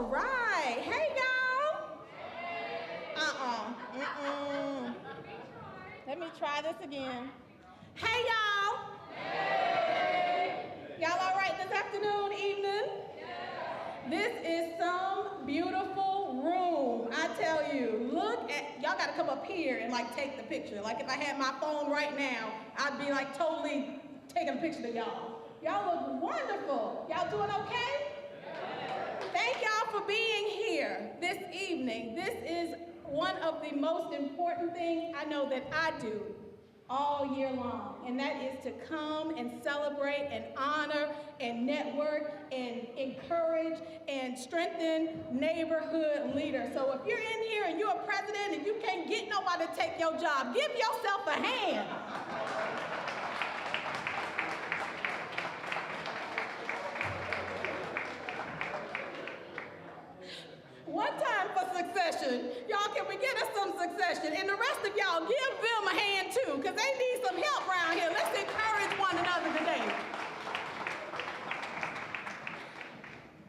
All right. Hey, y'all. Let me try this again. Hey, y'all. Y'all all right this afternoon, evening? This is some beautiful room, I tell you. Look at, y'all got to come up here and like take the picture. Like if I had my phone right now, I'd be like totally taking a picture of y'all. Y'all look wonderful. Y'all doing okay? Thank y'all for being here this evening. This is one of the most important things I know that I do all year long, and that is to come and celebrate and honor and network and encourage and strengthen neighborhood leaders. So if you're in here and you're a president and you can't get nobody to take your job, give yourself a hand. One time for succession. Y'all, can we get us some succession? And the rest of y'all, give them a hand too, because they need some help around here. Let's encourage one another today.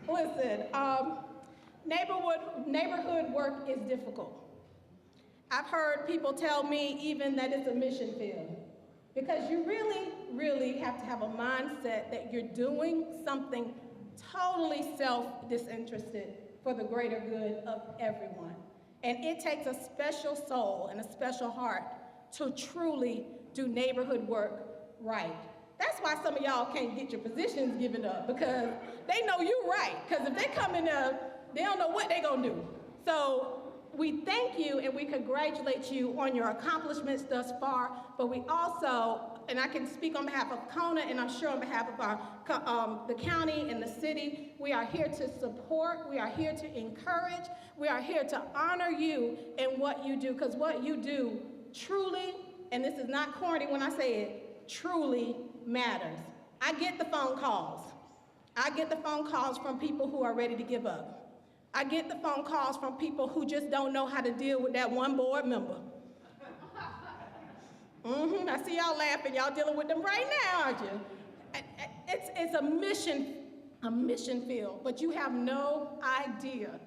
Listen, neighborhood work is difficult. I've heard people tell me even that it's a mission field, because you really, really have to have a mindset that you're doing something totally self-disinterested for the greater good of everyone. And it takes a special soul and a special heart to truly do neighborhood work right. That's why some of y'all can't get your positions given up, because they know you're right. Because if they come in there, they don't know what they're gonna do. So we thank you and we congratulate you on your accomplishments thus far, but we also, and I can speak on behalf of CONA and I'm sure on behalf of the county and the city, we are here to support, we are here to encourage, we are here to honor you in what you do, because what you do truly, and this is not corny when I say it, truly matters. I get the phone calls. I get the phone calls from people who are ready to give up. I get the phone calls from people who just don't know how to deal with that one board member. I see y'all laughing. Y'all dealing with them right now, aren't you? It's a mission field, but you have no idea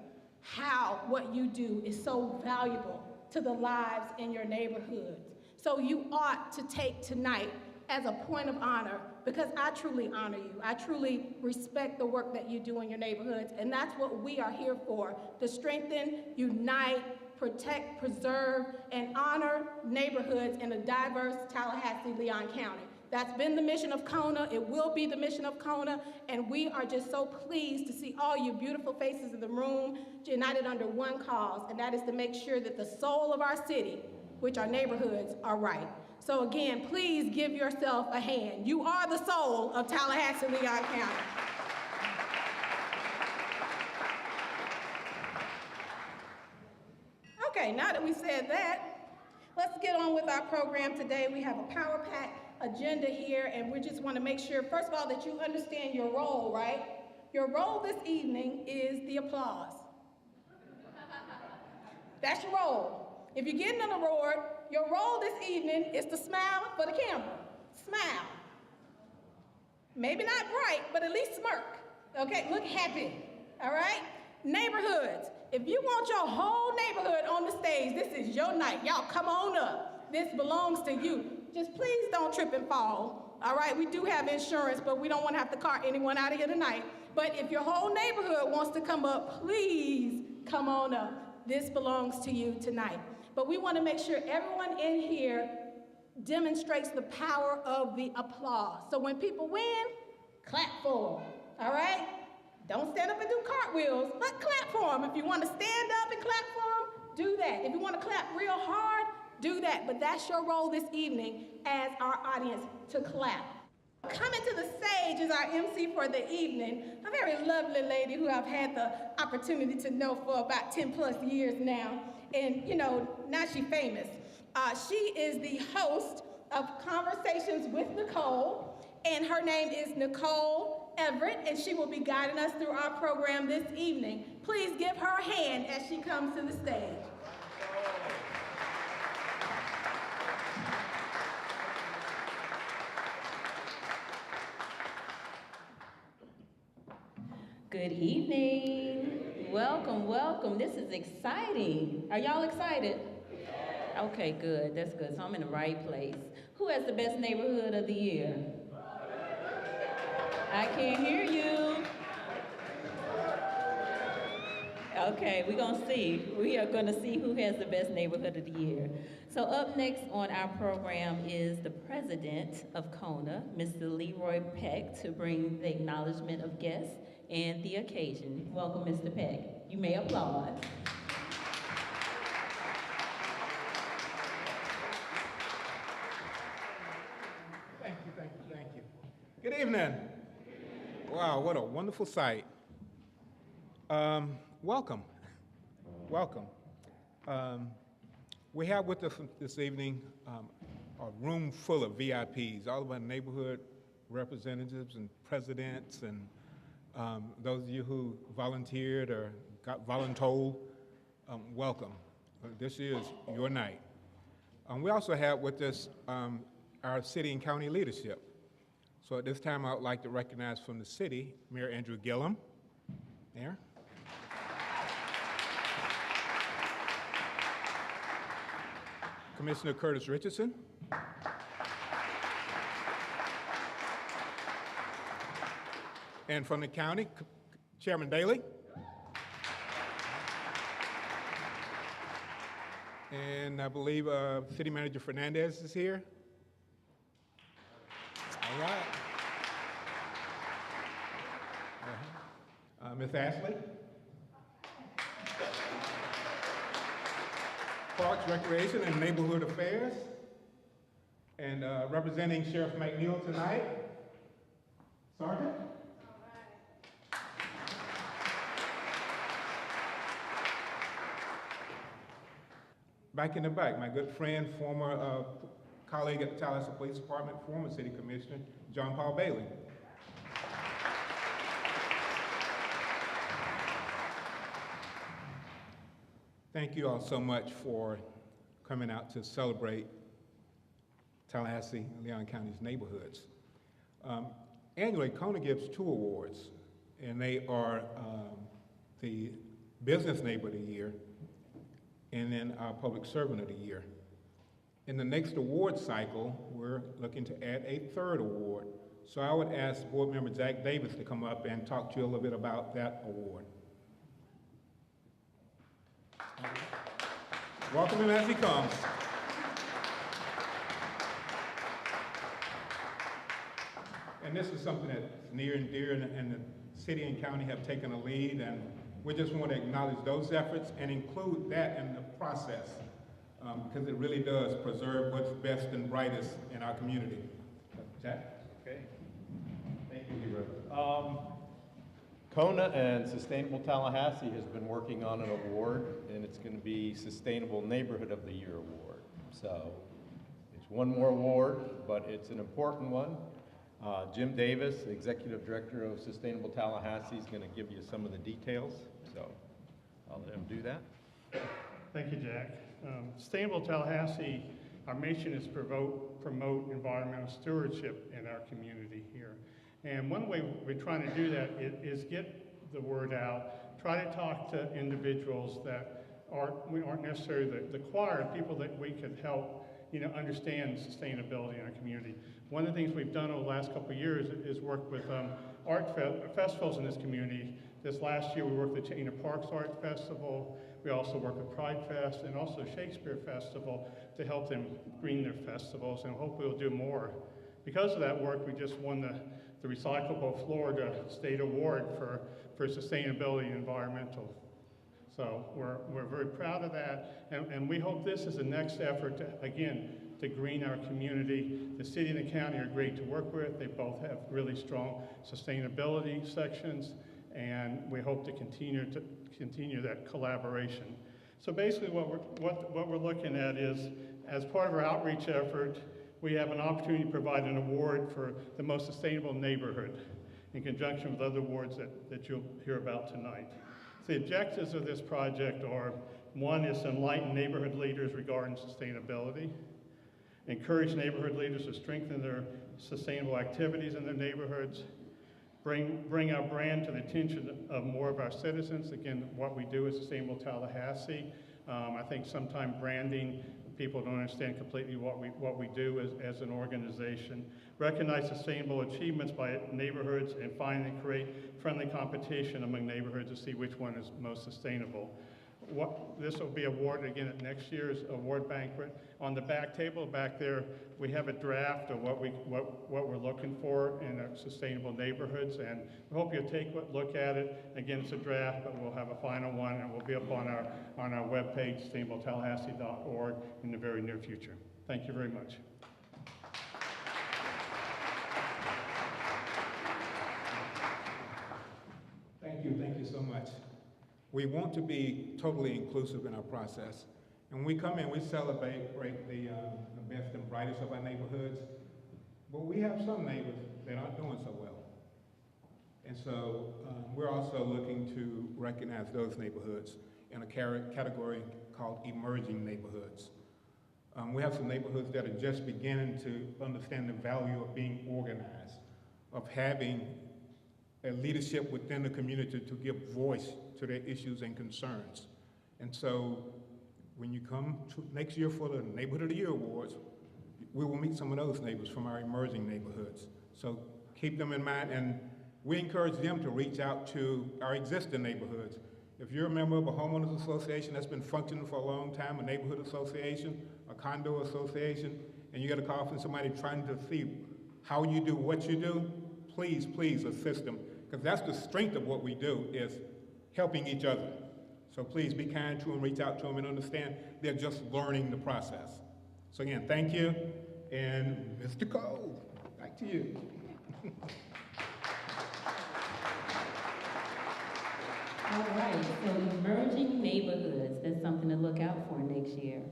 how what you do is so valuable to the lives in your neighborhoods. So you ought to take tonight as a point of honor, because I truly honor you. I truly respect the work that you do in your neighborhoods, and that's what we are here for, to strengthen, unite, protect, preserve, and honor neighborhoods in a diverse Tallahassee, Leon County. That's been the mission of CONA. It will be the mission of CONA, and we are just so pleased to see all you beautiful faces in the room united under one cause, and that is to make sure that the soul of our city, which our neighborhoods, are right. So again, please give yourself a hand. You are the soul of Tallahassee, Leon County. Okay, now that we said that, let's get on with our program today. We have a power-packed agenda here, and we just want to make sure, first of all, that you understand your role, right? Your role this evening is the applause. That's your role. If you're getting an award, your role this evening is to smile for the camera. Smile. Maybe not bright, but at least smirk. Okay, look happy, all right? Neighborhoods. If you want your whole neighborhood on the stage, this is your night. Y'all come on up. This belongs to you. Just please don't trip and fall, all right? We do have insurance, but we don't want to have to cart anyone out of here tonight. But if your whole neighborhood wants to come up, please come on up. This belongs to you tonight. But we want to make sure everyone in here demonstrates the power of the applause. So when people win, clap for them, all right? Don't stand up and do cartwheels, but clap for them. If you want to stand up and clap for them, do that. If you want to clap real hard, do that. But that's your role this evening as our audience, to clap. Coming to the stage is our MC for the evening, a very lovely lady who I've had the opportunity to know for about 10 plus years now. And, you know, now she's famous. She is the host of Conversations with Nicole, and her name is Nicole Everett, and she will be guiding us through our program this evening. Please give her a hand as she comes to the stage. Good evening. welcome, welcome. This is exciting. Are y'all excited? Okay, good. That's good. So I'm in the right place. Who has the best neighborhood of the year? I can't hear you. Okay, we're going to see. We are going to see who has the best neighborhood of the year. So up next on our program is the president of CONA, Mr. Leroy Peck, to bring the acknowledgement of guests and the occasion. Welcome, Mr. Peck. You may applaud. Thank you, thank you, thank you. Good evening. Wow, what a wonderful sight. Welcome. Welcome. We have with us this evening a room full of VIPs, all of our neighborhood representatives and presidents and those of you who volunteered or got voluntold, welcome. This is your night. We also have with us our city and county leadership. So at this time, I would like to recognize from the city, Mayor Andrew Gillum. Mayor. Commissioner Curtis Richardson. And from the county, Chairman Daly. And I believe City Manager Fernandez is here. All right. Ms. Ashley. Parks, Recreation, and Neighborhood Affairs. And representing Sheriff McNeil tonight, Sergeant. Back in the back, my good friend, former colleague at the Tallahassee Police Department, former City Commissioner, John Paul Bailey. Thank you all so much for coming out to celebrate Tallahassee and Leon County's neighborhoods. Annually, CONA gives 2 awards, and they are the Business Neighbor of the Year and then our Public Servant of the Year. In the next award cycle, we're looking to add a 3rd award. So I would ask Board Member Jack Davis to come up and talk to you a little bit about that award. Welcome him as he comes. And this is something that's near and dear, and the city and county have taken a lead, and we just want to acknowledge those efforts and include that in the process, because it really does preserve what's best and brightest in our community. Jack? Okay. Thank you, Leroy. CONA and Sustainable Tallahassee has been working on an award, and it's going to be Sustainable Neighborhood of the Year award. So it's one more award, but it's an important one. Jim Davis, Executive Director of Sustainable Tallahassee, is going to give you some of the details. So I'll let him do that. Thank you, Jack. Sustainable Tallahassee, our mission is to promote environmental stewardship in our community here. And one way we're trying to do that is get the word out, try to talk to individuals that aren't necessarily the choir, people that we could help, understand sustainability in our community. One of the things we've done over the last couple of years is work with art festivals in this community. This last year we worked with the City of Parks Art Festival. We also worked with Pride Fest and also Shakespeare Festival to help them green their festivals, and hopefully we'll do more. Because of that work, we just won the Recyclable Florida State Award for sustainability and environmental. So we're very proud of that, and we hope this is the next effort to green our community. The city and the county are great to work with. They both have really strong sustainability sections, and we hope to continue that collaboration. So basically what we're looking at is, as part of our outreach effort, we have an opportunity to provide an award for the most sustainable neighborhood in conjunction with other awards that you'll hear about tonight. So the objectives of this project are, one is to enlighten neighborhood leaders regarding sustainability, encourage neighborhood leaders to strengthen their sustainable activities in their neighborhoods, bring our brand to the attention of more of our citizens. Again, what we do is Sustainable Tallahassee. I think sometimes branding, people don't understand completely what we do as an organization. Recognize sustainable achievements by neighborhoods and find and create friendly competition among neighborhoods to see which one is most sustainable. This will be awarded again at next year's award banquet. On the back table back there, we have a draft of what we're looking for in our sustainable neighborhoods, and we hope you'll take a look at it. Again, it's a draft, but we'll have a final one, and we'll be up on our webpage, sustainabletallahassee.org, in the very near future. Thank you very much. Thank you so much. We want to be totally inclusive in our process. And when we come in, we celebrate the best and brightest of our neighborhoods, but we have some neighbors that aren't doing so well. And so we're also looking to recognize those neighborhoods in a category called emerging neighborhoods. We have some neighborhoods that are just beginning to understand the value of being organized, of having a leadership within the community to give voice to their issues and concerns. And so when you come to next year for the Neighborhood of the Year Awards, we will meet some of those neighbors from our emerging neighborhoods. So keep them in mind, and we encourage them to reach out to our existing neighborhoods. If you're a member of a homeowners association that's been functioning for a long time, a neighborhood association, a condo association, and you get a call from somebody trying to see how you do what you do, please, please assist them, because that's the strength of what we do, is helping each other. So please be kind to them, reach out to them, and understand they're just learning the process. So again, thank you, and Mr. Cole, back to you. All right, so emerging neighborhoods, that's something to look out for next year.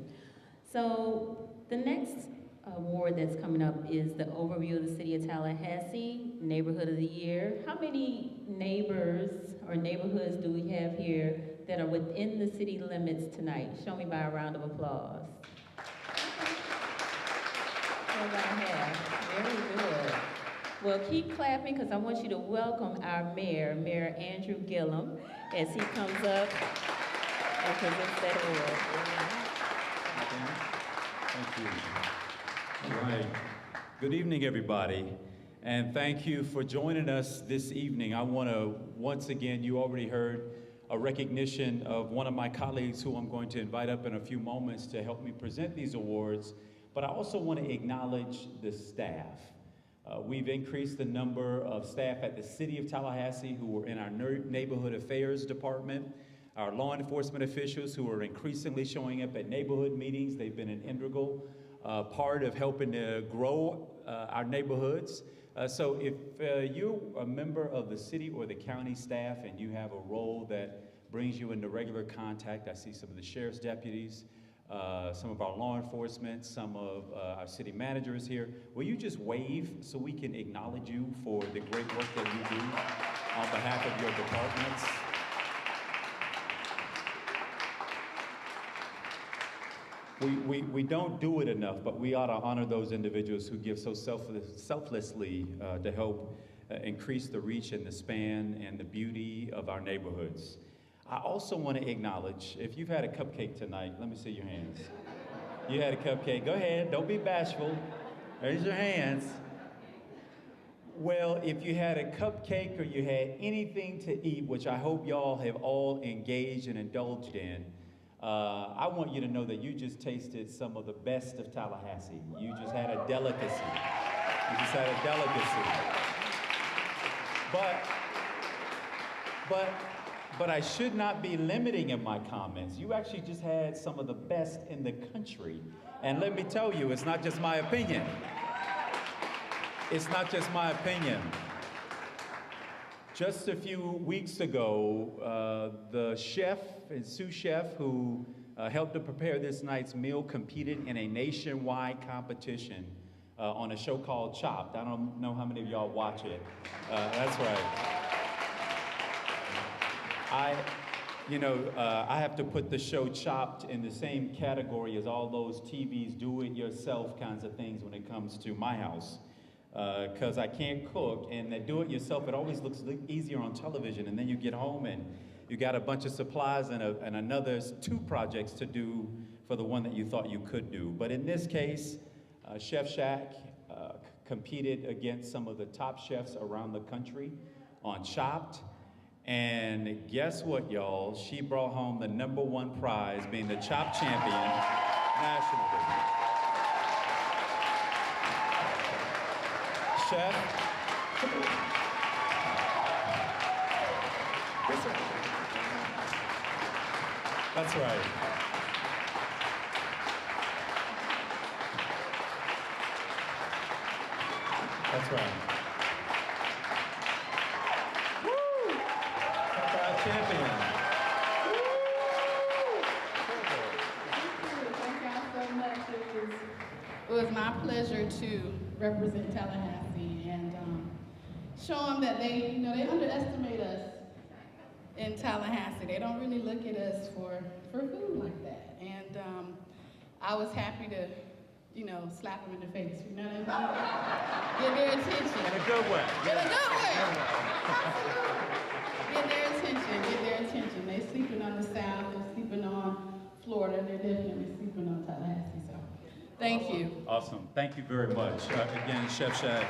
So the next award that's coming up is the overview of the City of Tallahassee, Neighborhood of the Year. How many neighbors or neighborhoods do we have here that are within the city limits tonight? Show me by a round of applause. That's what I have. Very good. Well, keep clapping, because I want you to welcome our mayor, Mayor Andrew Gillum, as he comes up and presents that award. Thank you. All right. Good evening, everybody, and thank you for joining us this evening. I want to, once again, you already heard a recognition of one of my colleagues who I'm going to invite up in a few moments to help me present these awards, but I also want to acknowledge the staff. We've increased the number of staff at the City of Tallahassee who are in our Neighborhood Affairs Department, our law enforcement officials who are increasingly showing up at neighborhood meetings. They've been an integral part of helping to grow our neighborhoods. So if you're a member of the city or the county staff and you have a role that brings you into regular contact, I see some of the sheriff's deputies, some of our law enforcement, some of our city managers here. Will you just wave so we can acknowledge you for the great work that you do on behalf of your departments? We don't do it enough, but we ought to honor those individuals who give so selflessly to help increase the reach and the span and the beauty of our neighborhoods. I also want to acknowledge, if you've had a cupcake tonight, let me see your hands. You had a cupcake, go ahead, don't be bashful. Raise your hands. Well, if you had a cupcake or you had anything to eat, which I hope y'all have all engaged and indulged in, I want you to know that you just tasted some of the best of Tallahassee. You just had a delicacy. You just had a delicacy. But I should not be limiting in my comments. You actually just had some of the best in the country. And let me tell you, it's not just my opinion. It's not just my opinion. Just a few weeks ago, the chef and sous chef who helped to prepare this night's meal competed in a nationwide competition on a show called Chopped. I don't know how many of y'all watch it. That's right. I have to put the show Chopped in the same category as all those TV's do-it-yourself kinds of things when it comes to my house. because I can't cook, and that do-it-yourself, it always looks easier on television, and then you get home and you got a bunch of supplies and another 2 projects to do for the one that you thought you could do. But in this case, Chef Shack competed against some of the top chefs around the country on Chopped, and guess what, y'all? She brought home the #1 prize, being the Chopped champion nationally. Chef. That's right. That's right. Woo! That's our champion. Thank y'all so much. It was my pleasure to represent Tallahassee and show them that they underestimate us in Tallahassee. They don't really look at us for food like that. And I was happy to, slap them in the face. You know what I mean? Get their attention. In a good way. In a good way. Get their attention. Get their attention. They're sleeping on the South. They're sleeping on Florida. They're definitely sleeping on Tallahassee. So, thank you. Awesome. Thank you very much. Again, Chef Shack.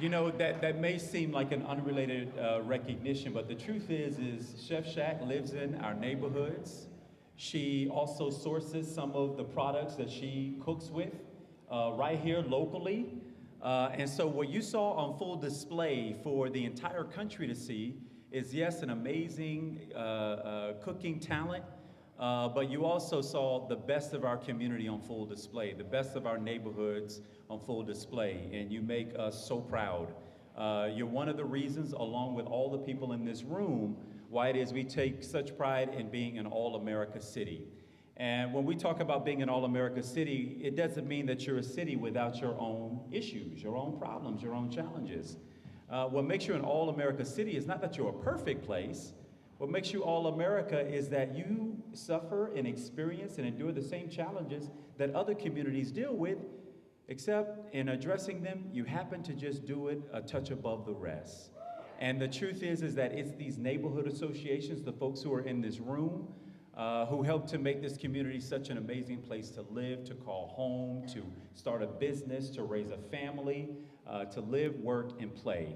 You know, that may seem like an unrelated recognition, but the truth is Chef Shack lives in our neighborhoods. She also sources some of the products that she cooks with right here locally. And so what you saw on full display for the entire country to see is, yes, an amazing cooking talent, but you also saw the best of our community on full display, the best of our neighborhoods on full display, and you make us so proud. You're one of the reasons, along with all the people in this room, why it is we take such pride in being an all-America city. And when we talk about being an all-America city, it doesn't mean that you're a city without your own issues, your own problems, your own challenges. What makes you an all-America city is not that you're a perfect place. What makes you all-America is that you suffer and experience and endure the same challenges that other communities deal with, except in addressing them, you happen to just do it a touch above the rest. And the truth is that it's these neighborhood associations, the folks who are in this room, who help to make this community such an amazing place to live, to call home, to start a business, to raise a family, to live, work, and play.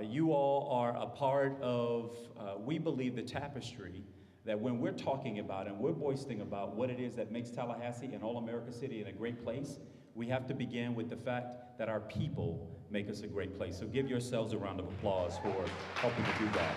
You all are a part of, we believe, the tapestry that when we're talking about and we're boasting about what it is that makes Tallahassee an all-America city and a great place, we have to begin with the fact that our people make us a great place. So give yourselves a round of applause for helping to do that.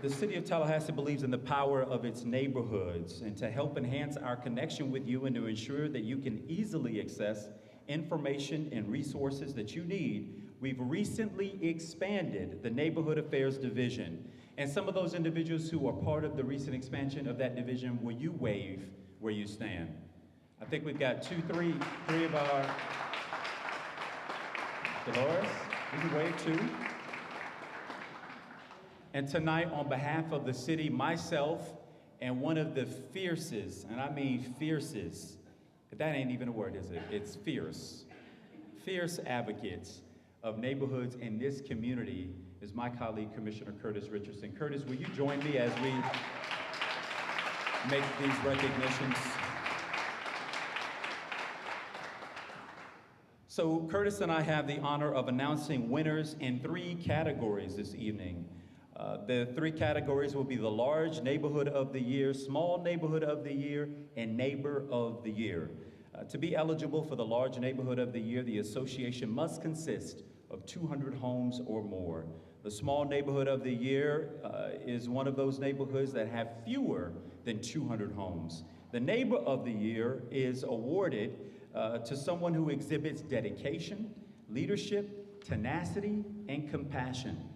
The City of Tallahassee believes in the power of its neighborhoods, and to help enhance our connection with you and to ensure that you can easily access information and resources that you need, we've recently expanded the Neighborhood Affairs Division. And some of those individuals who are part of the recent expansion of that division, will you wave where you stand? I think we've got three of our, Dolores, you can wave too. And tonight, on behalf of the city, myself, and one of the fiercest, and I mean fiercest, that ain't even a word, is it? It's fierce advocates of neighborhoods in this community is my colleague, Commissioner Curtis Richardson. Curtis, will you join me as we make these recognitions? So Curtis and I have the honor of announcing winners in 3 categories this evening. The 3 categories will be the Large Neighborhood of the Year, Small Neighborhood of the Year, and Neighbor of the Year. To be eligible for the Large Neighborhood of the Year, the association must consist of 200 homes or more. The Small Neighborhood of the Year is one of those neighborhoods that have fewer than 200 homes. The Neighbor of the Year is awarded to someone who exhibits dedication, leadership, tenacity, and compassion.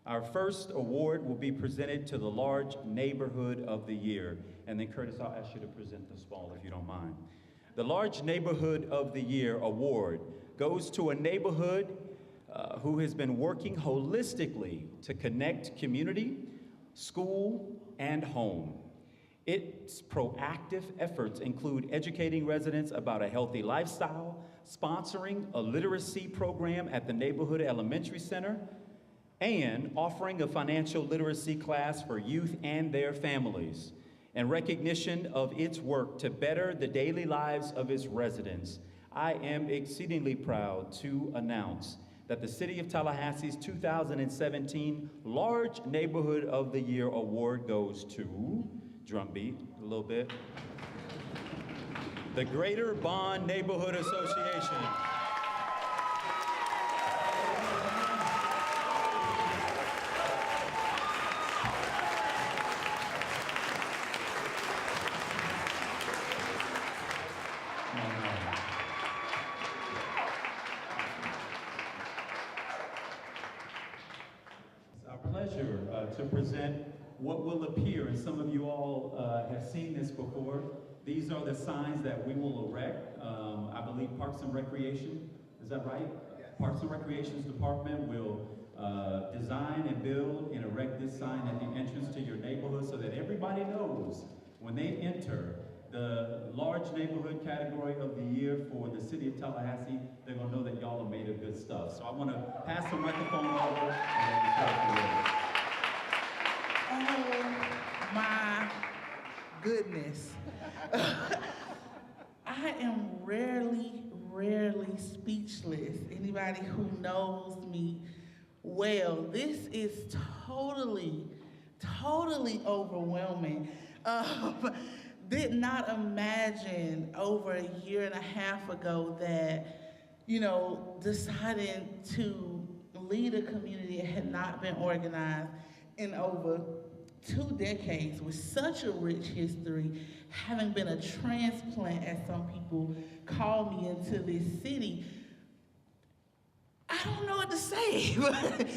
Our first award will be presented to the Large Neighborhood of the Year. And then Curtis, I'll ask you to present the small if you don't mind. The Large Neighborhood of the Year award goes to a neighborhood who has been working holistically to connect community, school, and home. Its proactive efforts include educating residents about a healthy lifestyle, sponsoring a literacy program at the neighborhood elementary center, and offering a financial literacy class for youth and their families. In recognition of its work to better the daily lives of its residents, I am exceedingly proud to announce that the City of Tallahassee's 2017 Large Neighborhood of the Year Award goes to, drumbeat a little bit, the Greater Bond Neighborhood Association. Pleasure to present what will appear, and some of you all have seen this before. These are the signs that we will erect. I believe Parks and Recreation, is that right? Yes. Parks and Recreation's department will design and build and erect this sign at the entrance to your neighborhood so that everybody knows when they enter the large neighborhood category of the year for the City of Tallahassee, they're gonna know that y'all are made of good stuff. So I wanna pass the microphone over and let you start. Oh my goodness. I am rarely speechless. Anybody who knows me well, this is totally overwhelming. Did not imagine over a year and a half ago that, deciding to lead a community that had not been organized in over 2 decades with such a rich history, having been a transplant, as some people call me, into this city. I don't know what to say, but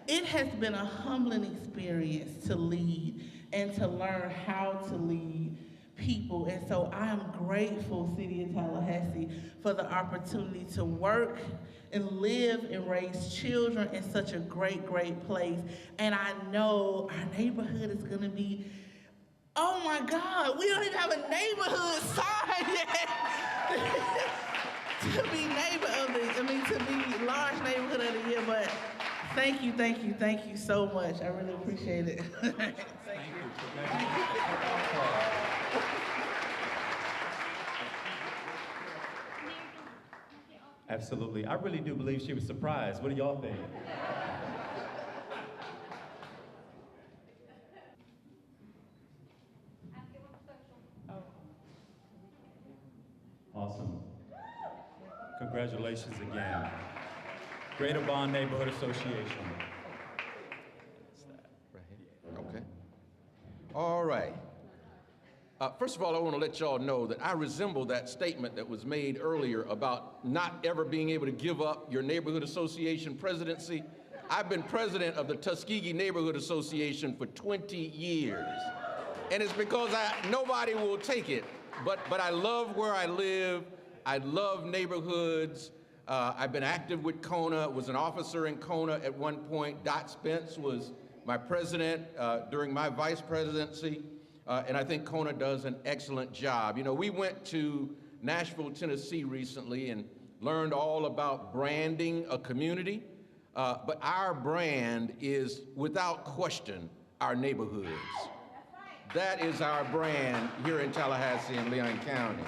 it has been a humbling experience to lead and to learn how to lead people. And so I am grateful, City of Tallahassee, for the opportunity to work and live and raise children in such a great place. And I know our neighborhood is gonna be, oh my God, we don't even have a neighborhood sign yet. to be large neighborhood of the year, but thank you so much. I really appreciate it. Thank you. Absolutely. I really do believe she was surprised. What do y'all think? Awesome. Congratulations again. Greater Bond Neighborhood Association. Right here. Okay. All right. First of all, I want to let y'all know that I resemble that statement that was made earlier about not ever being able to give up your neighborhood association presidency. I've been president of the Tuskegee Neighborhood Association for 20 years. And it's because nobody will take it, but I love where I live. I love neighborhoods. I've been active with CONA, was an officer in CONA at one point. Dot Spence was my president during my vice presidency. And I think CONA does an excellent job. We went to Nashville, Tennessee recently and learned all about branding a community. But our brand is, without question, our neighborhoods. That is our brand here in Tallahassee and Leon County.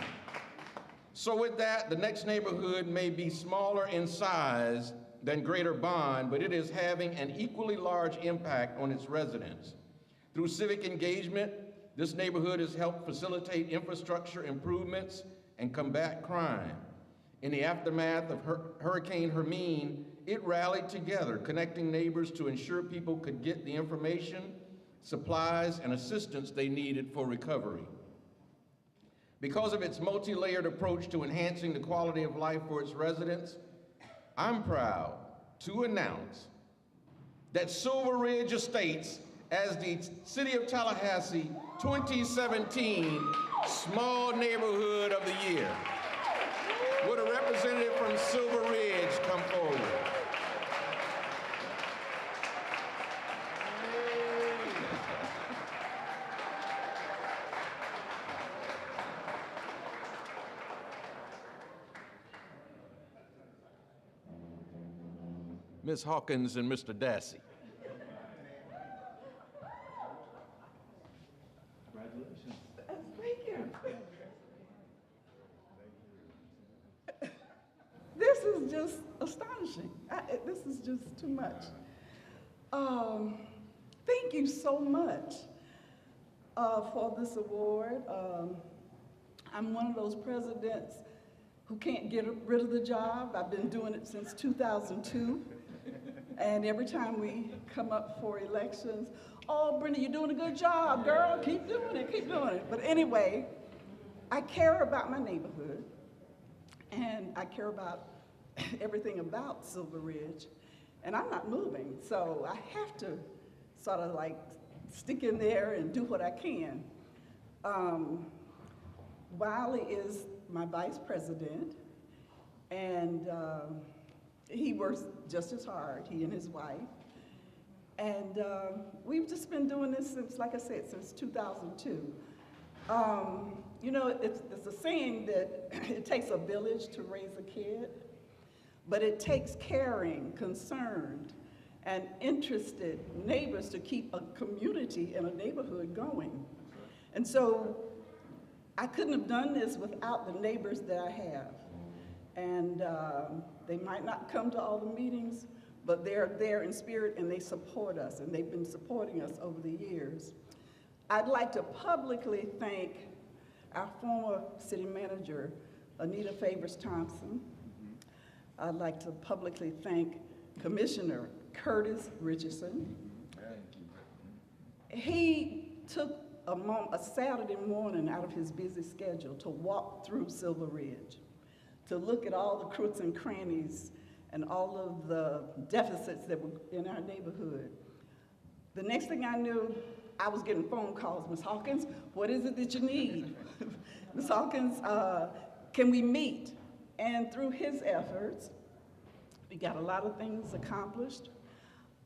So with that, the next neighborhood may be smaller in size than Greater Bond, but it is having an equally large impact on its residents. Through civic engagement, this neighborhood has helped facilitate infrastructure improvements and combat crime. In the aftermath of Hurricane Hermine, it rallied together, connecting neighbors to ensure people could get the information, supplies, and assistance they needed for recovery. Because of its multi-layered approach to enhancing the quality of life for its residents, I'm proud to announce that Silver Ridge Estates, as the City of Tallahassee 2017 Small Neighborhood of the Year. Would a representative from Silver Ridge come forward? Ms. Hawkins and Mr. Dassey. Congratulations. Thank you. This is just astonishing. This is just too much. Thank you so much for this award. I'm one of those presidents who can't get rid of the job. I've been doing it since 2002. And every time we come up for elections, oh, Brenda, you're doing a good job, girl. Keep doing it, keep doing it. But anyway, I care about my neighborhood, and I care about everything about Silver Ridge, and I'm not moving, so I have to sort of like stick in there and do what I can. Wiley is my vice president, and he works just as hard, he and his wife. And we've just been doing this since, like I said, since 2002. You know, it's a saying that it takes a village to raise a kid, but it takes caring, concerned, and interested neighbors to keep a community and a neighborhood going. And so I couldn't have done this without the neighbors that I have. And they might not come to all the meetings, but they're there in spirit and they support us, and they've been supporting us over the years. I'd like to publicly thank our former city manager, Anita Favors Thompson. I'd like to publicly thank Commissioner Curtis Richardson. He took a Saturday morning out of his busy schedule to walk through Silver Ridge, to look at all the crooks and crannies and all of the deficits that were in our neighborhood. The next thing I knew, I was getting phone calls. Ms. Hawkins, what is it that you need? Ms. Hawkins, can we meet? And through his efforts, we got a lot of things accomplished.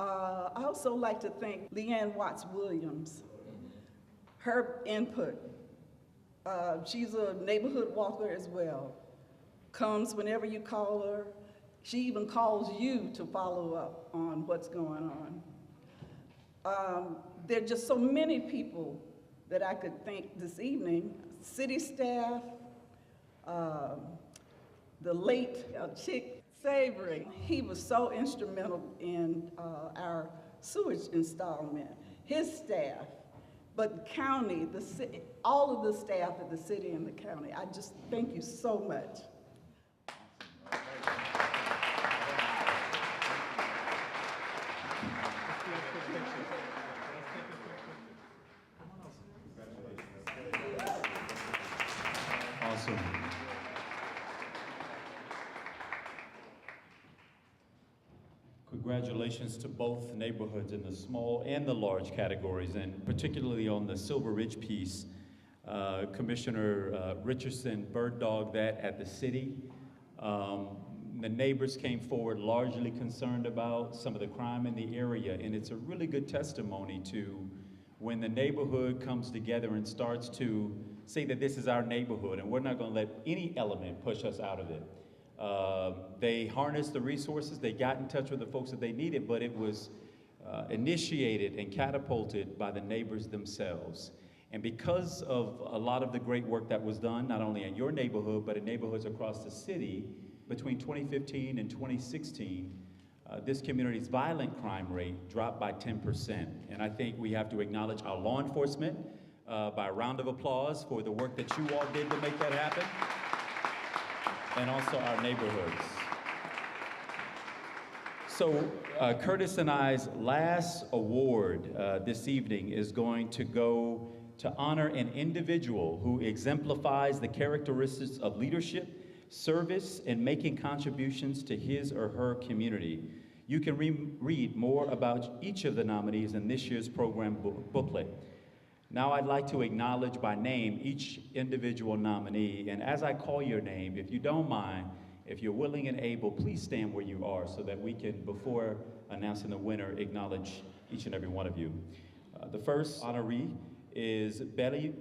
I also like to thank Leanne Watts-Williams. Her input, she's a neighborhood walker as well. Comes whenever you call her. She even calls you to follow up on what's going on. There are just so many people that I could thank this evening. City staff, the late Chick Savory, he was so instrumental in our sewage installment. His staff, but the county, the city, all of the staff at the city and the county, I just thank you so much. Awesome. Congratulations to both neighborhoods in the small and the large categories, and particularly on the Silver Ridge piece. Commissioner Richardson bird-dogged that at the city. The neighbors came forward largely concerned about some of the crime in the area, and it's a really good testimony to when the neighborhood comes together and starts to say that this is our neighborhood and we're not going to let any element push us out of it. They harnessed the resources, they got in touch with the folks that they needed, but it was initiated and catapulted by the neighbors themselves. And because of a lot of the great work that was done, not only in your neighborhood, but in neighborhoods across the city, between 2015 and 2016, this community's violent crime rate dropped by 10%. And I think we have to acknowledge our law enforcement by a round of applause for the work that you all did to make that happen, and also our neighborhoods. So Curtis and I's last award this evening is going to go to honor an individual who exemplifies the characteristics of leadership, service, and making contributions to his or her community. You can read more about each of the nominees in this year's program booklet. Now I'd like to acknowledge by name each individual nominee, and as I call your name, if you don't mind, if you're willing and able, please stand where you are so that we can, before announcing the winner, acknowledge each and every one of you. The first honoree is Betty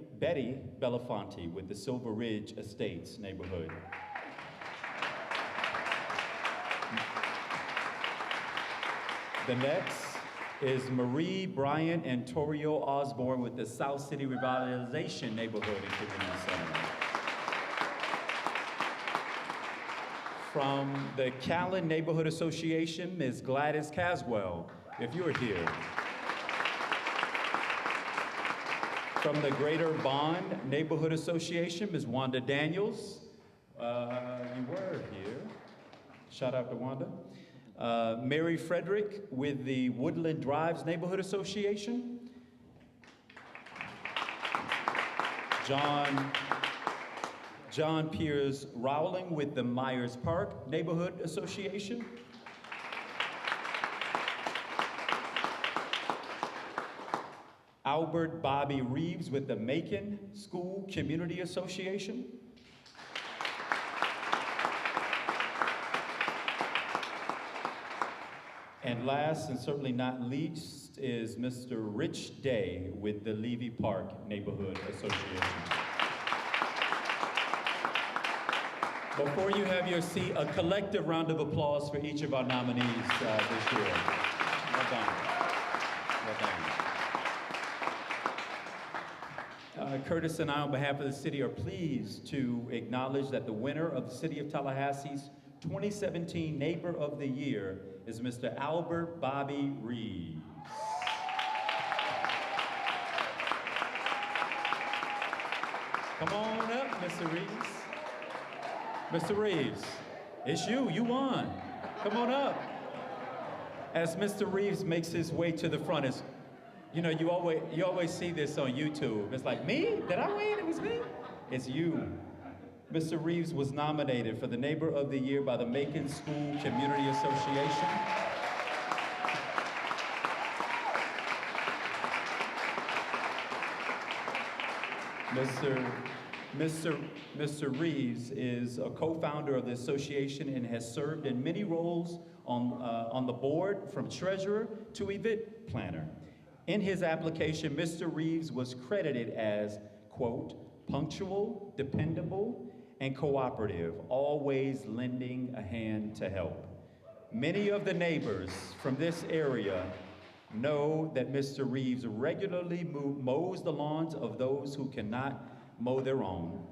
Belafonte with the Silver Ridge Estates neighborhood. The next is Marie Bryant and Torio Osborne with the South City Revitalization Neighborhood and Community Center. From the Callan Neighborhood Association, Ms. Gladys Caswell, if you're here. From the Greater Bond Neighborhood Association, Ms. Wanda Daniels. You were here. Shout out to Wanda. Mary Frederick with the Woodland Drives Neighborhood Association. John Piers Rowling with the Myers Park Neighborhood Association. Albert Bobby Reeves with the Macon School Community Association. And last and certainly not least is Mr. Rich Day with the Levy Park Neighborhood Association. Before you have your seat, a collective round of applause for each of our nominees this year. Well done. Well done. Curtis and I, on behalf of the city, are pleased to acknowledge that the winner of the City of Tallahassee's 2017 Neighbor of the Year is Mr. Albert Bobby Reeves. Come on up, Mr. Reeves. Mr. Reeves, it's you, you won. Come on up. As Mr. Reeves makes his way to the front, it's, you know, you always see this on YouTube. It's like, me? Did I win? It was me? It's you. Mr. Reeves was nominated for the Neighbor of the Year by the Macon School Community Association. Mr. Reeves is a co-founder of the association and has served in many roles on the board, from treasurer to event planner. In his application, Mr. Reeves was credited as, quote, punctual, dependable, and cooperative, always lending a hand to help. Many of the neighbors from this area know that Mr. Reeves regularly mows the lawns of those who cannot mow their own,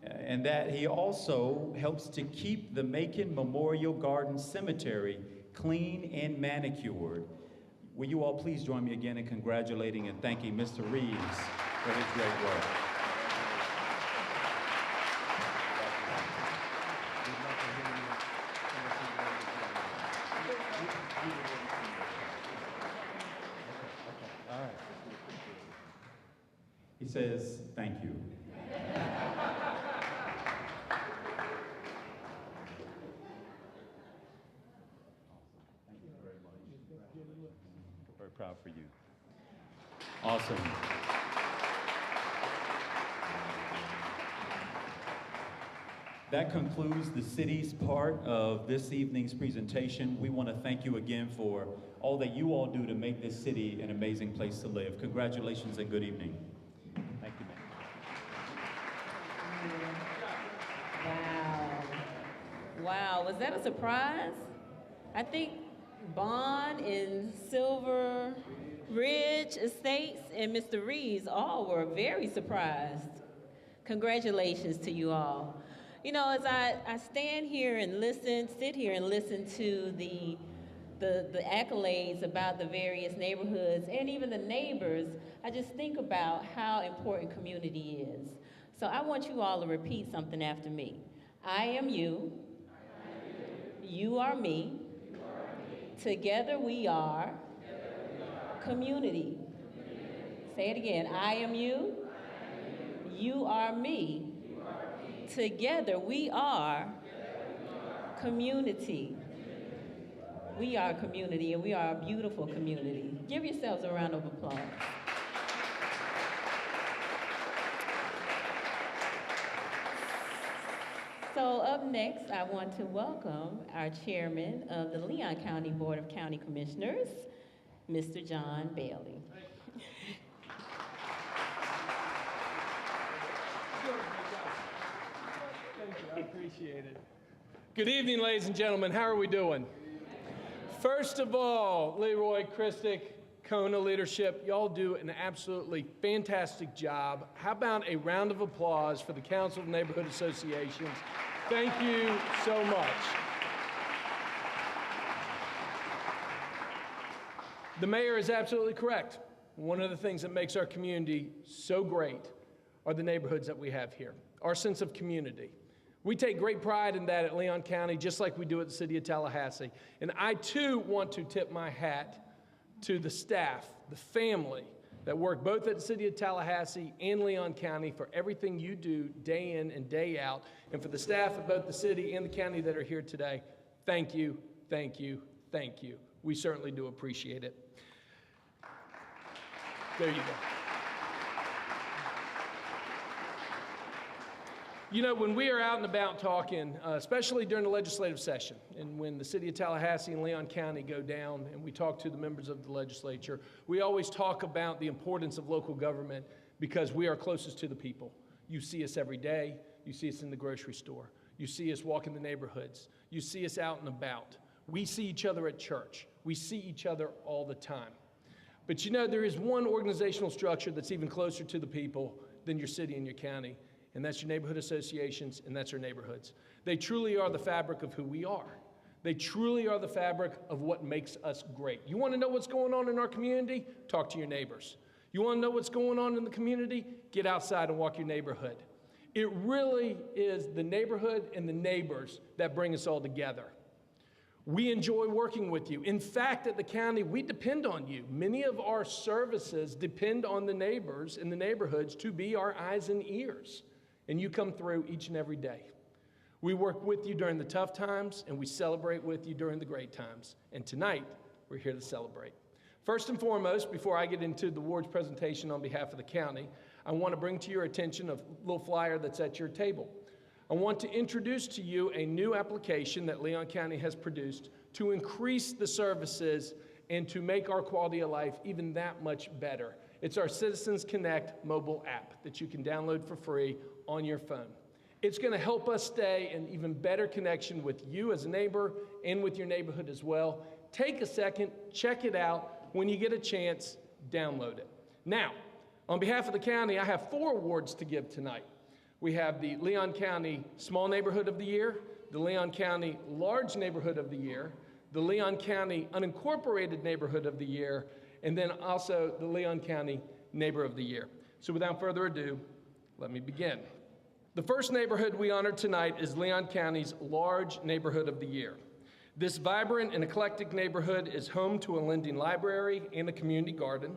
and that he also helps to keep the Macon Memorial Garden Cemetery clean and manicured. Will you all please join me again in congratulating and thanking Mr. Reeves for his great work. He says, thank you. Very proud for you. Awesome. That concludes the city's part of this evening's presentation. We want to thank you again for all that you all do to make this city an amazing place to live. Congratulations and good evening. Thank you, ma'am. Wow, was that a surprise? I think Bond and Silver Ridge Estates and Mr. Reeves all were very surprised. Congratulations to you all. You know, as I sit here and listen to the accolades about the various neighborhoods and even the neighbors, I just think about how important community is. So I want you all to repeat something after me. I am you. You are me. Together we are community. Say it again. I am you. You are me. Together we are community. We are community, and we are a beautiful community. Give yourselves a round of applause. So up next, I want to welcome our chairman of the Leon County Board of County Commissioners, Mr. John Bailey. Thank you, I appreciate it. Good evening, ladies and gentlemen. How are we doing? First of all, Leroy, Christic, CONA leadership, y'all do an absolutely fantastic job. How about a round of applause for the Council of Neighborhood Associations? Thank you so much. The mayor is absolutely correct. One of the things that makes our community so great are the neighborhoods that we have here, our sense of community. We take great pride in that at Leon County, just like we do at the City of Tallahassee. And I too want to tip my hat to the staff, the family that work both at the City of Tallahassee and Leon County for everything you do day in and day out. And for the staff of both the city and the county that are here today, thank you, thank you, thank you. We certainly do appreciate it. There you go. You know, when we are out and about talking, especially during the legislative session, and when the City of Tallahassee and Leon County go down and we talk to the members of the legislature, we always talk about the importance of local government because we are closest to the people. You see us every day. You see us in the grocery store. You see us walk in the neighborhoods. You see us out and about. We see each other at church. We see each other all the time. But you know, there is one organizational structure that's even closer to the people than your city and your county, and that's your neighborhood associations, and that's your neighborhoods. They truly are the fabric of who we are. They truly are the fabric of what makes us great. You want to know what's going on in our community? Talk to your neighbors. You want to know what's going on in the community? Get outside and walk your neighborhood. It really is the neighborhood and the neighbors that bring us all together. We enjoy working with you. In fact, at the county, we depend on you. Many of our services depend on the neighbors in the neighborhoods to be our eyes and ears. And you come through each and every day. We work with you during the tough times, and we celebrate with you during the great times. And tonight, we're here to celebrate. First and foremost, before I get into the ward's presentation on behalf of the county, I want to bring to your attention a little flyer that's at your table. I want to introduce to you a new application that Leon County has produced to increase the services and to make our quality of life even that much better. It's our Citizens Connect mobile app that you can download for free on your phone. It's going to help us stay in even better connection with you as a neighbor and with your neighborhood as well. Take a second, check it out. When you get a chance, download it. Now, on behalf of the county, I have 4 awards to give tonight. We have the Leon County Small Neighborhood of the Year, the Leon County Large Neighborhood of the Year, the Leon County Unincorporated Neighborhood of the Year, and then also the Leon County Neighbor of the Year. So without further ado, let me begin. The first neighborhood we honor tonight is Leon County's Large Neighborhood of the Year. This vibrant and eclectic neighborhood is home to a lending library and a community garden.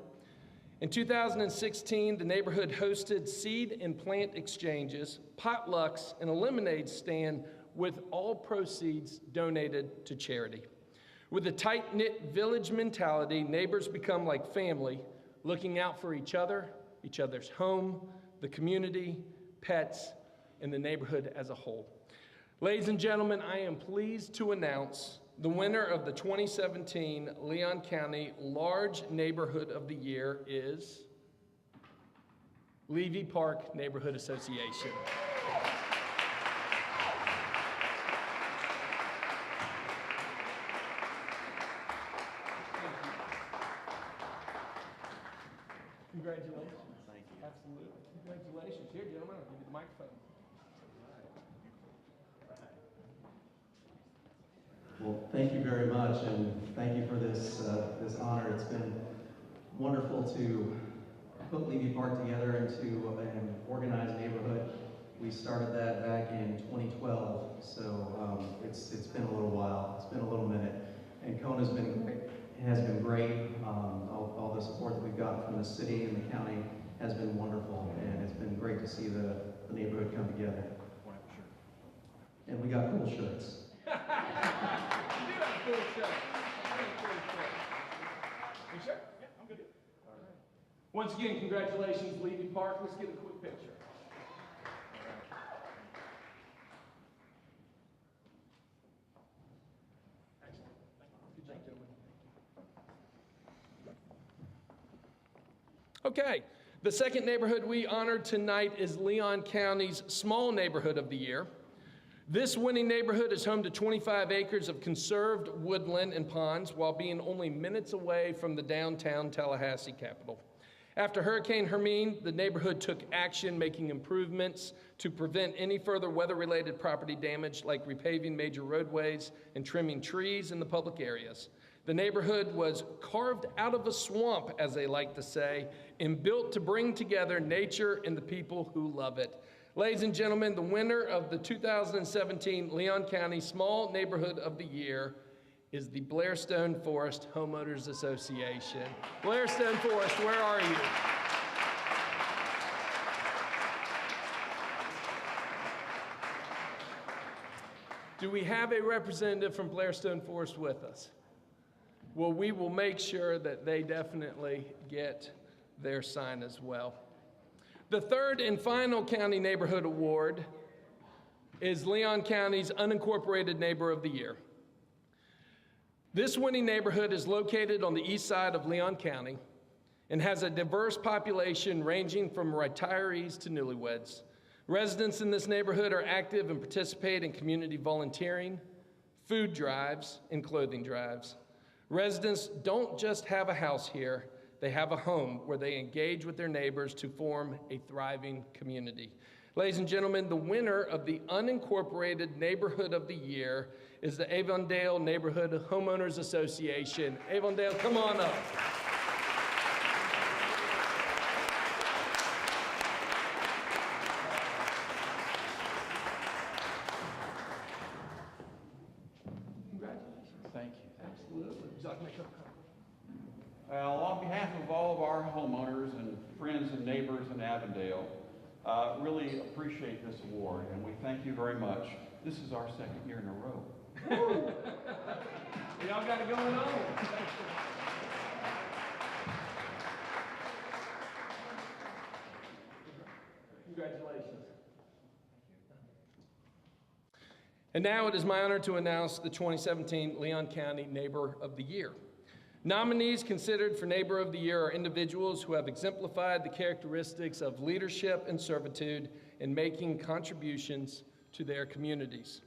In 2016, the neighborhood hosted seed and plant exchanges, potlucks, and a lemonade stand with all proceeds donated to charity. With a tight-knit village mentality, neighbors become like family, looking out for each other, each other's home, the community, pets, and the neighborhood as a whole. Ladies and gentlemen, I am pleased to announce the winner of the 2017 Leon County Large Neighborhood of the Year is Levy Park Neighborhood Association. Congratulations. Thank you. Absolutely. Congratulations. Here, gentlemen, I'll give you the microphone. Well, thank you very much, and thank you for this honor. It's been wonderful to put Levy Park together into an organized neighborhood. We started that back in 2012, so it's been a little while. It's been a little minute, and CONA's been great. It has been great. All the support that we've gotten from the city and the county has been wonderful, and it's been great to see the neighborhood come together. And we got cool shirts. You do have a cool shirt. You sure? Yeah, I'm good. All right. Once again, congratulations, Levy Park. Let's get a quick picture. Excellent. Good job, gentlemen. Okay, the second neighborhood we honored tonight is Leon County's Small Neighborhood of the Year. This winning neighborhood is home to 25 acres of conserved woodland and ponds while being only minutes away from the downtown Tallahassee capital. After Hurricane Hermine, the neighborhood took action, making improvements to prevent any further weather-related property damage, like repaving major roadways and trimming trees in the public areas. The neighborhood was carved out of a swamp, as they like to say, and built to bring together nature and the people who love it. Ladies and gentlemen, the winner of the 2017 Leon County Small Neighborhood of the Year is the Blairstone Forest Homeowners Association. Blairstone Forest, where are you? Do we have a representative from Blairstone Forest with us? Well, we will make sure that they definitely get their sign as well. The third and final County Neighborhood Award is Leon County's Unincorporated Neighbor of the Year. This winning neighborhood is located on the east side of Leon County and has a diverse population ranging from retirees to newlyweds. Residents in this neighborhood are active and participate in community volunteering, food drives, and clothing drives. Residents don't just have a house here, they have a home where they engage with their neighbors to form a thriving community. Ladies and gentlemen, the winner of the Unincorporated Neighborhood of the Year is the Avondale Neighborhood Homeowners Association. Avondale, come on up. Congratulations. Thank you. Absolutely. Would you like to make a comment? Well, on behalf of all of our homeowners and friends and neighbors in Avondale, really appreciate this award, and we thank you very much. This is our second year in a row. Y'all got it going on. Congratulations. And now it is my honor to announce the 2017 Leon County Neighbor of the Year. Nominees considered for Neighbor of the Year are individuals who have exemplified the characteristics of leadership and servitude in making contributions to their communities.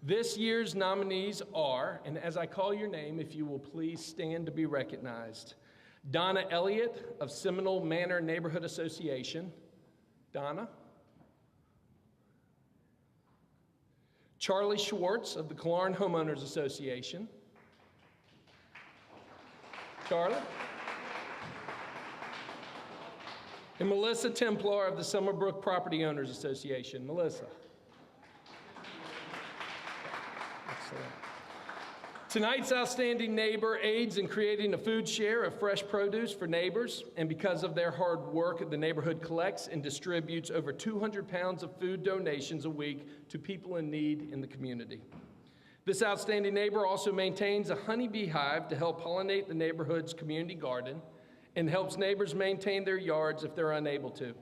This year's nominees are, and as I call your name, if you will please stand to be recognized, Donna Elliott of Seminole Manor Neighborhood Association. Donna. Charlie Schwartz of the Killearn Homeowners Association. Charlie. And Melissa Templar of the Summerbrook Property Owners Association. Melissa. Excellent. Tonight's outstanding neighbor aids in creating a food share of fresh produce for neighbors, and because of their hard work, the neighborhood collects and distributes over 200 pounds of food donations a week to people in need in the community. This outstanding neighbor also maintains a honeybee hive to help pollinate the neighborhood's community garden and helps neighbors maintain their yards if they're unable to.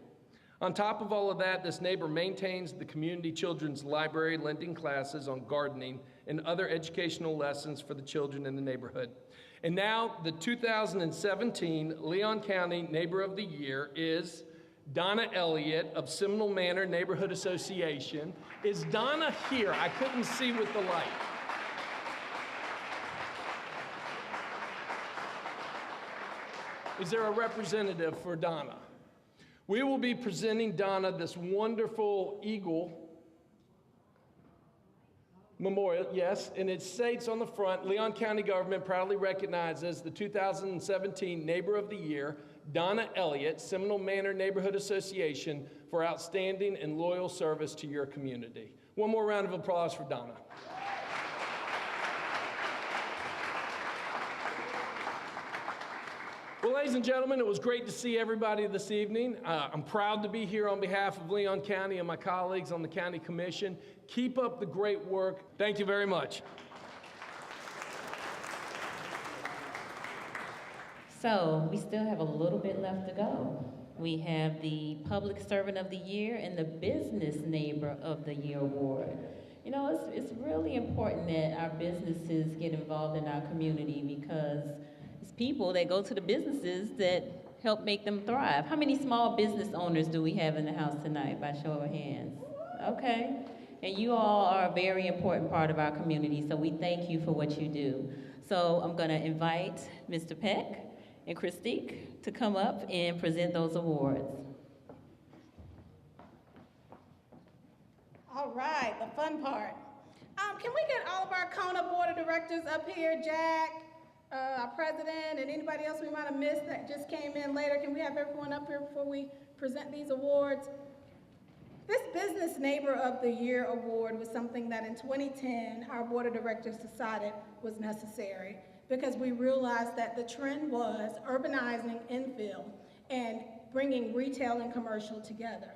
On top of all of that, this neighbor maintains the community children's library, lending classes on gardening and other educational lessons for the children in the neighborhood. And now the 2017 Leon County Neighbor of the Year is Donna Elliott of Seminole Manor Neighborhood Association. Is Donna here? I couldn't see with the light. Is there a representative for Donna? We will be presenting Donna this wonderful eagle memorial, yes, and it states on the front, Leon County government proudly recognizes the 2017 Neighbor of the Year, Donna Elliott, Seminole Manor Neighborhood Association, for outstanding and loyal service to your community. One more round of applause for Donna. Well, ladies and gentlemen, it was great to see everybody this evening. I'm proud to be here on behalf of Leon County and my colleagues on the County Commission. Keep up the great work. Thank you very much. So we still have a little bit left to go. We have the Public Servant of the Year and the Business Neighbor of the Year award. You know, it's really important that our businesses get involved in our community because it's people that go to the businesses that help make them thrive. How many small business owners do we have in the house tonight by show of hands? Okay. And you all are a very important part of our community, so we thank you for what you do. So I'm gonna invite Mr. Peck and Christique to come up and present those awards. All right, the fun part. Can we get all of our CONA Board of Directors up here, Jack, our president, and anybody else we might have missed that just came in later? Can we have everyone up here before we present these awards? This Business Neighbor of the Year award was something that in 2010, our Board of Directors decided was necessary because we realized that the trend was urbanizing infill and bringing retail and commercial together.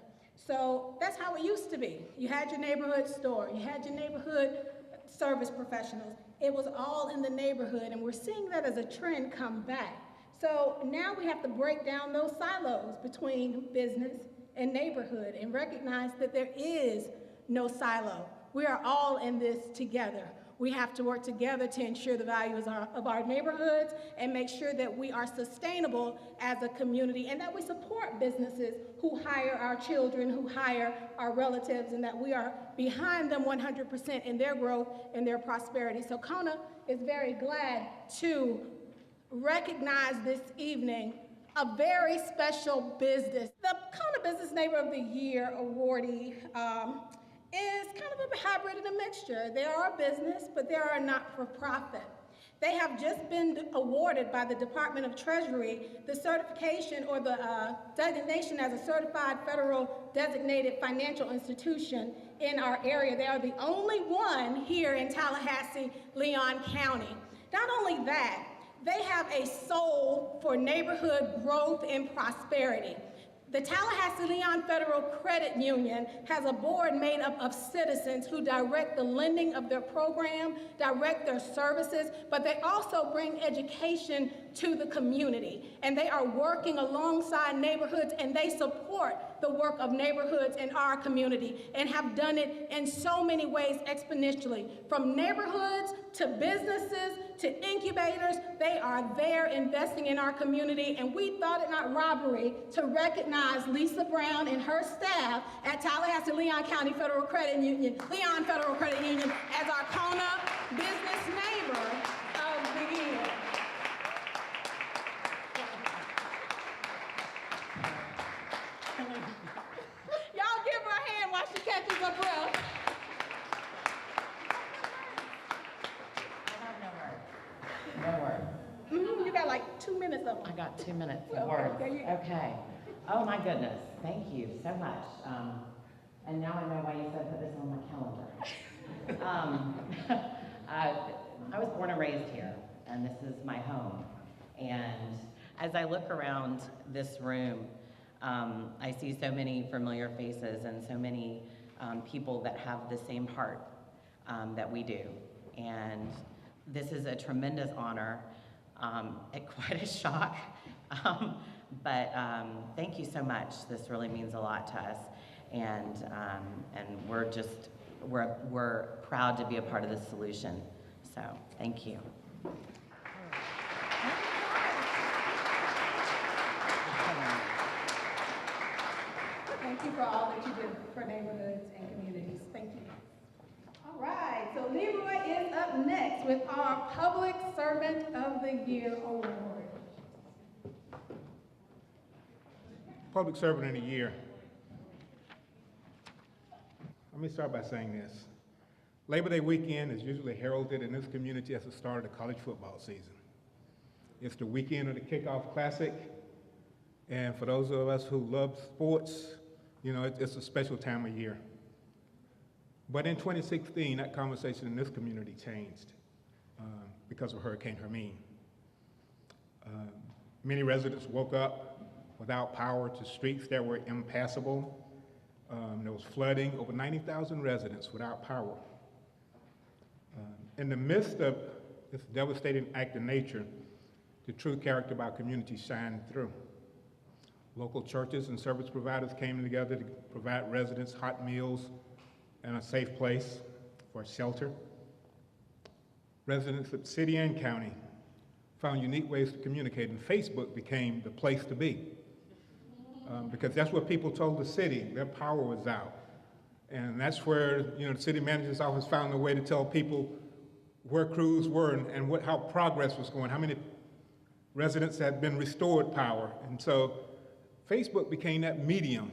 So that's how it used to be. You had your neighborhood store, you had your neighborhood service professionals. It was all in the neighborhood, and we're seeing that as a trend come back. So now we have to break down those silos between business and neighborhood and recognize that there is no silo. We are all in this together. We have to work together to ensure the values of our neighborhoods and make sure that we are sustainable as a community and that we support businesses who hire our children, who hire our relatives, and that we are behind them 100% in their growth and their prosperity. So CONA is very glad to recognize this evening a very special business. The CONA Business Neighbor of the Year awardee is kind of a hybrid and a mixture. They are a business, but they are a not-for-profit. They have just been awarded by the Department of Treasury the certification or the designation as a certified federal designated financial institution in our area. They are the only one here in Tallahassee, Leon County. Not only that, they have a soul for neighborhood growth and prosperity. The Tallahassee Leon Federal Credit Union has a board made up of citizens who direct the lending of their program, direct their services, but they also bring education to the community. And they are working alongside neighborhoods, and they support the work of neighborhoods in our community and have done it in so many ways exponentially. From neighborhoods to businesses to incubators, they are there investing in our community, and we thought it not robbery to recognize Lisa Brown and her staff at Tallahassee Leon County Federal Credit Union, Leon Federal Credit Union, as our CONA Business Neighbor of the Year. Y'all give her a hand while she catches her breath. No words. You got like 2 minutes of them. I got 2 minutes of Okay, words. there you go. Okay. Oh my goodness. Thank you so much. And now I know why you said put this on my calendar. I was born and raised here, and this is my home. And as I look around this room, I see so many familiar faces and so many people that have the same heart that we do. And this is a tremendous honor, quite a shock, but thank you so much. This really means a lot to us, and we're proud to be a part of the solution. So thank you. Thank you for all that you did for neighborhoods and communities. Thank you. All right, so Leroy is up next with our Public Servant of the Year award. Public Servant of the Year. Let me start by saying this. Labor Day weekend is usually heralded in this community as the start of the college football season. It's the weekend of the kickoff classic, and for those of us who love sports, you know, it's a special time of year. But in 2016, that conversation in this community changed because of Hurricane Hermine. Many residents woke up without power to streets that were impassable. There was flooding, over 90,000 residents without power. In the midst of this devastating act of nature, the true character of our community shined through. Local churches and service providers came together to provide residents hot meals and a safe place for shelter. Residents of city and county found unique ways to communicate, and Facebook became the place to be. Because that's what people told the city, their power was out. And that's where, you know, the city manager's office found a way to tell people where crews were and how progress was going, how many residents had been restored power. And so Facebook became that medium.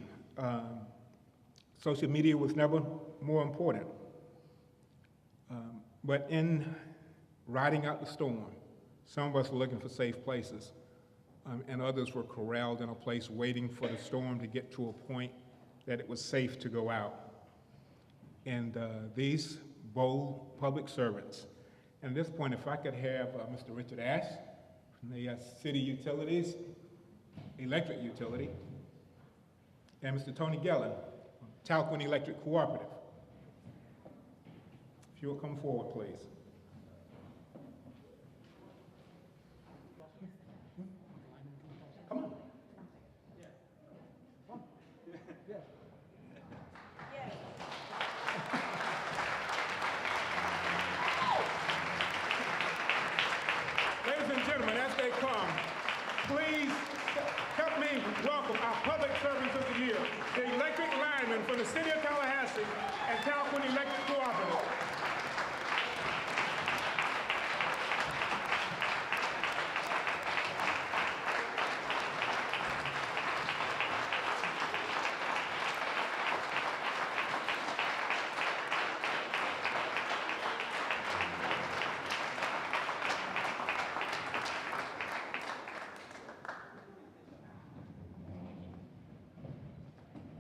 Social media was never more important. But in riding out the storm, some of us were looking for safe places, and others were corralled in a place waiting for the storm to get to a point that it was safe to go out. And these bold public servants, and at this point, if I could have Mr. Richard Ash from the City Utilities, Electric Utility, and Mr. Tony Gellin, Talquin Electric Cooperative. If you will come forward, please. Come on. Ladies and gentlemen, as they come, please help me welcome our public servants of the year, the electric linemen from the City of Tallahassee and Talquin Electric Cooperative.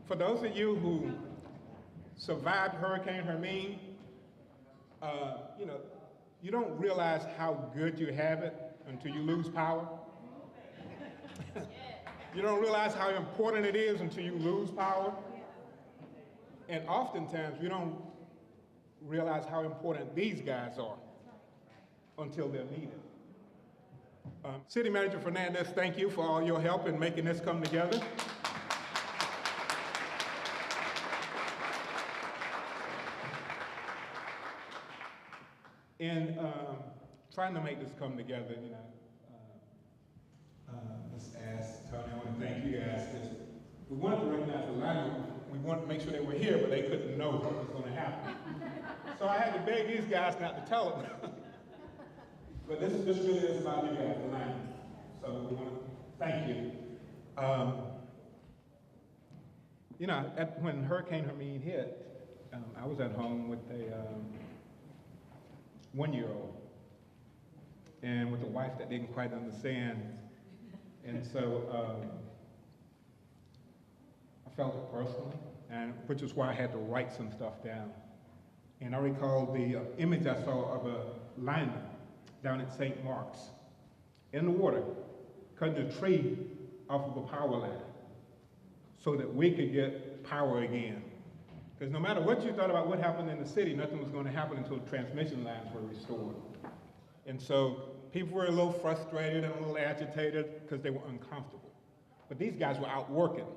For those of you who survived Hurricane Hermine, you know, you don't realize how good you have it until you lose power. You don't realize how important it is until you lose power. And oftentimes, we don't realize how important these guys are until they're needed. City Manager Fernandez, thank you for all your help in making this come together. In trying to make this come together, you know, let's ask Tony, I want to thank you guys, because we wanted to recognize the linemen. We wanted to make sure they were here, but they couldn't know what was going to happen. So I had to beg these guys not to tell them. But this really is about you guys, the linemen. So we want to thank you. You know, when Hurricane Hermine hit, I was at home with a 1-year-old, and with a wife that didn't quite understand. And so I felt it personally, and which is why I had to write some stuff down. And I recall the image I saw of a lineman down at St. Mark's in the water, cutting a tree off of a power line so that we could get power again. Because no matter what you thought about what happened in the city, nothing was going to happen until the transmission lines were restored. And so people were a little frustrated and a little agitated because they were uncomfortable. But these guys were out working.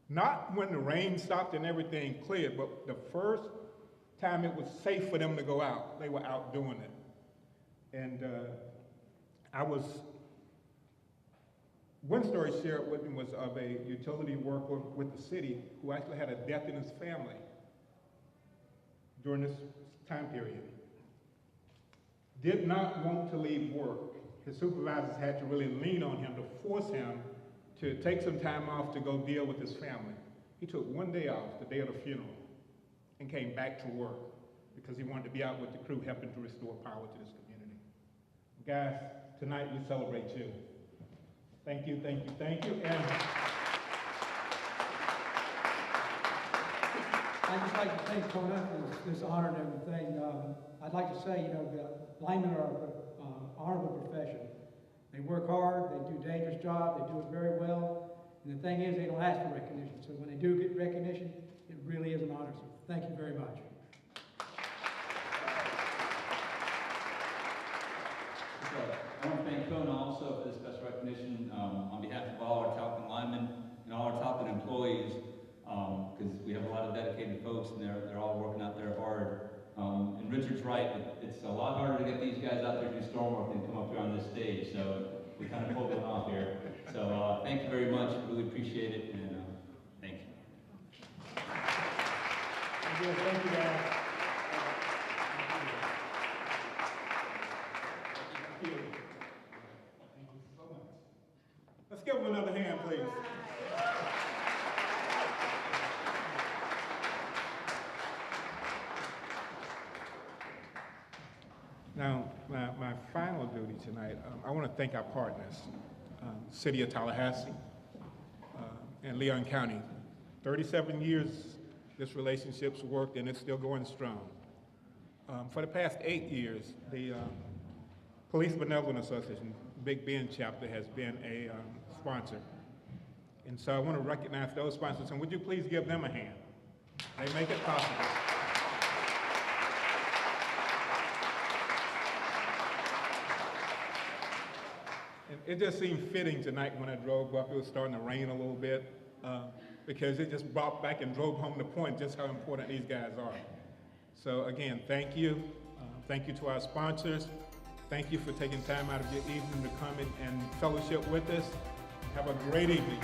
Not when the rain stopped and everything cleared, but the first time it was safe for them to go out, they were out doing it. And one story shared with me was of a utility worker with the city who actually had a death in his family during this time period. Did not want to leave work. His supervisors had to really lean on him to force him to take some time off to go deal with his family. He took one day off, the day of the funeral, and came back to work because he wanted to be out with the crew helping to restore power to this community. Guys, tonight we celebrate you. Thank you, thank you, thank you. And I'd just like to thank CONA for this honor and everything. I'd like to say, you know, the linemen are an honorable profession. They work hard, they do a dangerous job, they do it very well, and the thing is, they don't ask for recognition. So when they do get recognition, it really is an honor. So thank you very much. I want to thank CONA also for this special recognition on behalf of all our Talquin linemen and all our Talquin employees, because we have a lot of dedicated folks and they're all working out there hard. And Richard's right, it's a lot harder to get these guys out there to do storm work than come up here on this stage, so we kind of pulled one off here. So thank you very much, really appreciate it, and thank you. thank our partners, City of Tallahassee and Leon County. 37 years this relationship's worked and it's still going strong. For the past 8 years, the Police Benevolent Association, Big Bend chapter, has been a sponsor. And so I want to recognize those sponsors, and would you please give them a hand? They make it possible. And it just seemed fitting tonight when I drove up. It was starting to rain a little bit because it just brought back and drove home the point just how important these guys are. So again, thank you. Thank you to our sponsors. Thank you for taking time out of your evening to come and fellowship with us. Have a great evening.